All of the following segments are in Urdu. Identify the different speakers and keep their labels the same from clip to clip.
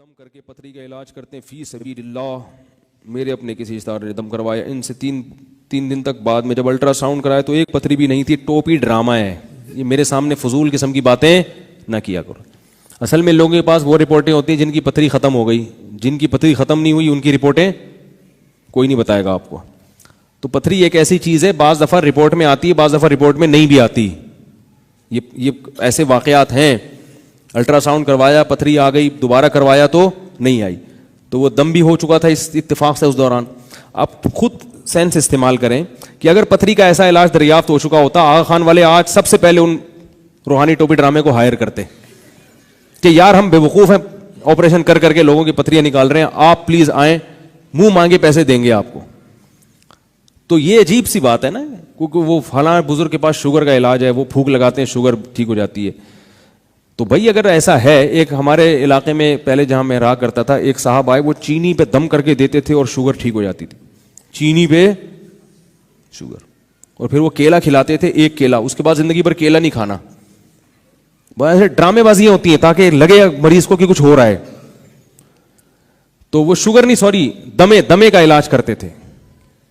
Speaker 1: دم کر کے پتھری کا علاج کرتے ہیں فی سبیل اللہ. میرے اپنے کسی رشتہ دار نے دم کروایا, ان سے تین دن تک بعد میں جب الٹرا ساؤنڈ کرایا تو ایک پتھری بھی نہیں تھی. ٹوپی ڈرامہ ہے یہ, میرے سامنے فضول قسم کی باتیں نہ کیا کرو. اصل میں لوگوں کے پاس وہ رپورٹیں ہوتی ہیں جن کی پتھری ختم ہو گئی, جن کی پتھری ختم نہیں ہوئی ان کی رپورٹیں کوئی نہیں بتائے گا آپ کو. تو پتھری ایک ایسی چیز ہے, بعض دفعہ رپورٹ میں آتی ہے, بعض دفعہ رپورٹ میں نہیں بھی آتی. یہ ایسے واقعات ہیں. الٹرا ساؤنڈ کروایا پتھری آ گئی, دوبارہ کروایا تو نہیں آئی, تو وہ دم بھی ہو چکا تھا اس اتفاق سے اس دوران. آپ خود سینس استعمال کریں کہ اگر پتھری کا ایسا علاج دریافت ہو چکا ہوتا, آغا خان والے آج سب سے پہلے ان روحانی ٹوپی ڈرامے کو ہائر کرتے کہ یار ہم بے وقوف ہیں, آپریشن کر کر کے لوگوں کی پتھریاں نکال رہے ہیں, آپ پلیز آئیں, منہ مانگے پیسے دیں گے آپ کو. تو یہ عجیب سی بات ہے نا, کیونکہ وہ فلاں بزرگ کے پاس شوگر کا علاج ہے, وہ پھونک لگاتے ہیں شوگر ٹھیک ہو جاتی ہے. تو بھائی اگر ایسا ہے, ایک ہمارے علاقے میں پہلے جہاں میں رہا کرتا تھا, ایک صاحب آئے, وہ چینی پہ دم کر کے دیتے تھے اور شوگر ٹھیک ہو جاتی تھی. چینی پہ شوگر, اور پھر وہ کیلا کھلاتے تھے, ایک کیلا, اس کے بعد زندگی بھر کیلا نہیں کھانا. بس ایسے ڈرامے بازیاں ہوتی ہیں تاکہ لگے مریض کو کہ کچھ ہو رہا ہے. تو وہ شوگر نہیں, سوری, دمے کا علاج کرتے تھے.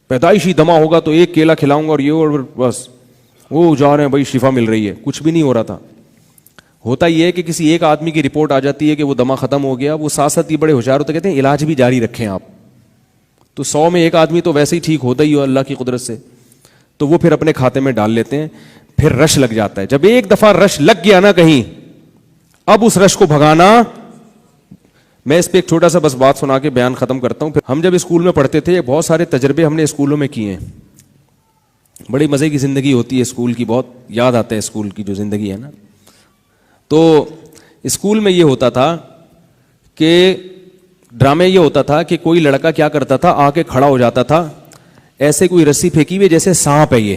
Speaker 1: پیدائشی دمہ ہوگا تو ایک کیلا کھلاؤں گا اور یہ, اور بس وہ جا رہے ہیں بھائی شفا مل رہی ہے. کچھ بھی نہیں ہو رہا تھا. ہوتا یہ ہے کہ کسی ایک آدمی کی رپورٹ آ جاتی ہے کہ وہ دمہ ختم ہو گیا, وہ ساتھ ساتھ یہ بڑے ہوشیار ہوتے کہتے ہیں علاج بھی جاری رکھیں آپ. تو 100 میں ایک آدمی تو ویسے ہی ٹھیک ہوتا ہی ہو اللہ کی قدرت سے, تو وہ پھر اپنے کھاتے میں ڈال لیتے ہیں. پھر رش لگ جاتا ہے. جب ایک دفعہ رش لگ گیا نا کہیں, اب اس رش کو بھگانا. میں اس پہ ایک چھوٹا سا بس بات سنا کے بیان ختم کرتا ہوں. ہم جب اسکول میں پڑھتے تھے, بہت سارے تجربے ہم نے اسکولوں میں کیے ہیں. بڑی مزے کی زندگی ہوتی ہے اسکول کی, بہت یاد آتا ہے اسکول کی جو زندگی ہے نا. تو اسکول میں یہ ہوتا تھا کہ ڈرامے یہ ہوتا تھا کہ کوئی لڑکا کیا کرتا تھا, آ کے کھڑا ہو جاتا تھا, ایسے کوئی رسی پھینکی ہوئی جیسے سانپ ہے, یہ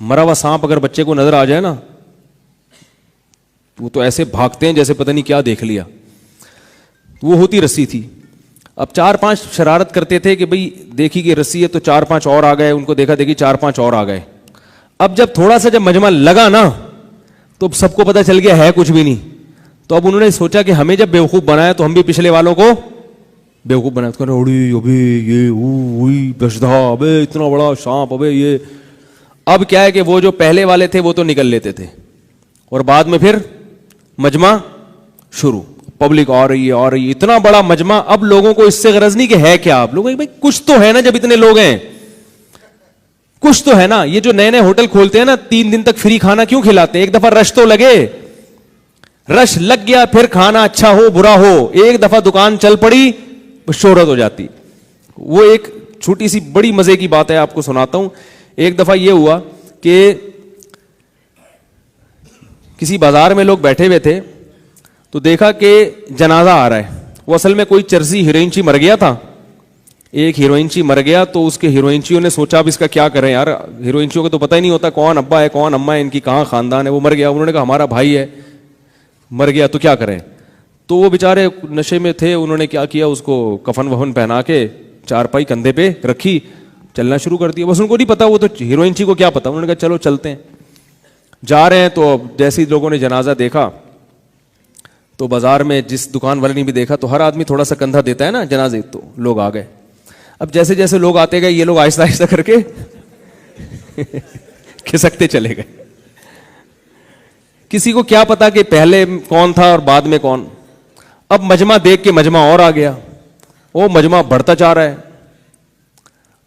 Speaker 1: مرا ہوا سانپ اگر بچے کو نظر آ جائے نا, وہ تو ایسے بھاگتے ہیں جیسے پتہ نہیں کیا دیکھ لیا. وہ ہوتی رسی تھی. اب 4-5 شرارت کرتے تھے کہ بھئی دیکھی کہ رسی ہے, تو 4-5 اور آ گئے, ان کو دیکھا دیکھی 4-5 اور آ گئے. اب جب تھوڑا سا جب مجمع لگا نا, تو سب کو پتہ چل گیا ہے کچھ بھی نہیں. تو اب انہوں نے سوچا کہ ہمیں جب بیوقوف بنایا تو ہم بھی پچھلے والوں کو بیوقوف بنایا. تو کہا ابے یہ وہی بشدھا, ابے اتنا بڑا سانپ, ابے یہ. اب کیا ہے کہ وہ جو پہلے والے تھے وہ تو نکل لیتے تھے, اور بعد میں پھر مجمع شروع, پبلک آ رہی ہے, اتنا بڑا مجمع. اب لوگوں کو اس سے غرض نہیں کہ ہے کیا, آپ لوگوں بھائی کچھ تو ہے نا, جب اتنے لوگ ہیں کچھ تو ہے نا. یہ جو نئے ہوٹل کھولتے ہیں نا, 3 دن تک فری کھانا کیوں کھلاتے ہیں؟ ایک دفعہ رش تو لگے, رش لگ گیا, پھر کھانا اچھا ہو برا ہو, ایک دفعہ دکان چل پڑی شہرت ہو جاتی. وہ ایک چھوٹی سی بڑی مزے کی بات ہے, آپ کو سناتا ہوں. ایک دفعہ یہ ہوا کہ کسی بازار میں لوگ بیٹھے ہوئے تھے, تو دیکھا کہ جنازہ آ رہا ہے. وہ اصل میں کوئی چرسی ہیروئنچی مر گیا تھا, ایک ہیروئنچی مر گیا. تو اس کے ہیروئنچیوں نے سوچا اب اس کا کیا کریں یار, ہیروئنچیوں کو تو پتہ ہی نہیں ہوتا کون ابا ہے کون اماں ہے, ان کی کہاں خاندان ہے. وہ مر گیا, انہوں نے کہا ہمارا بھائی ہے مر گیا تو کیا کریں. تو وہ بیچارے نشے میں تھے, انہوں نے کیا کیا, اس کو کفن وفن پہنا کے چارپائی کندھے پہ رکھی, چلنا شروع کر دیا. بس ان کو نہیں پتا, وہ تو ہیروئنچی کو کیا پتا. انہوں نے کہا چلو چلتے ہیں. جا رہے ہیں تو جیسے ہی لوگوں نے جنازہ دیکھا, تو بازار میں جس دکان والے نے بھی دیکھا, تو ہر آدمی تھوڑا سا کندھا دیتا ہے نا جنازے, تو لوگ آ گئے. اب جیسے جیسے لوگ آتے گئے, یہ لوگ آہستہ آہستہ کر کے کھسکتے چلے گئے. کسی کو کیا پتا کہ پہلے کون تھا اور بعد میں کون. اب مجمع دیکھ کے مجمع اور آ گیا, وہ مجمع بڑھتا جا رہا ہے.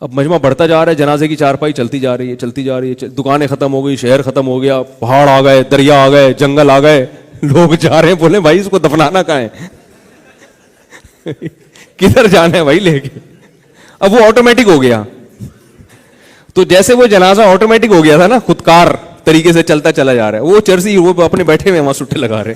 Speaker 1: اب مجمع بڑھتا جا رہا ہے, جنازے کی چارپائی چلتی جا رہی ہے, چلتی جا رہی ہے. دکانیں ختم ہو گئی, شہر ختم ہو گیا, پہاڑ آ گئے, دریا آ گئے, جنگل آ گئے. لوگ جا رہے ہیں, بولے بھائی اس کو دفنانا کہاں ہے, کدھر جانا ہے بھائی لے کے. اب وہ آٹومیٹک ہو گیا. تو جیسے وہ جنازہ آٹومیٹک ہو گیا تھا نا, خودکار طریقے سے چلتا چلا جا رہا ہے, وہ چرسی وہ اپنے بیٹھے ہوئے وہاں سٹے لگا رہے.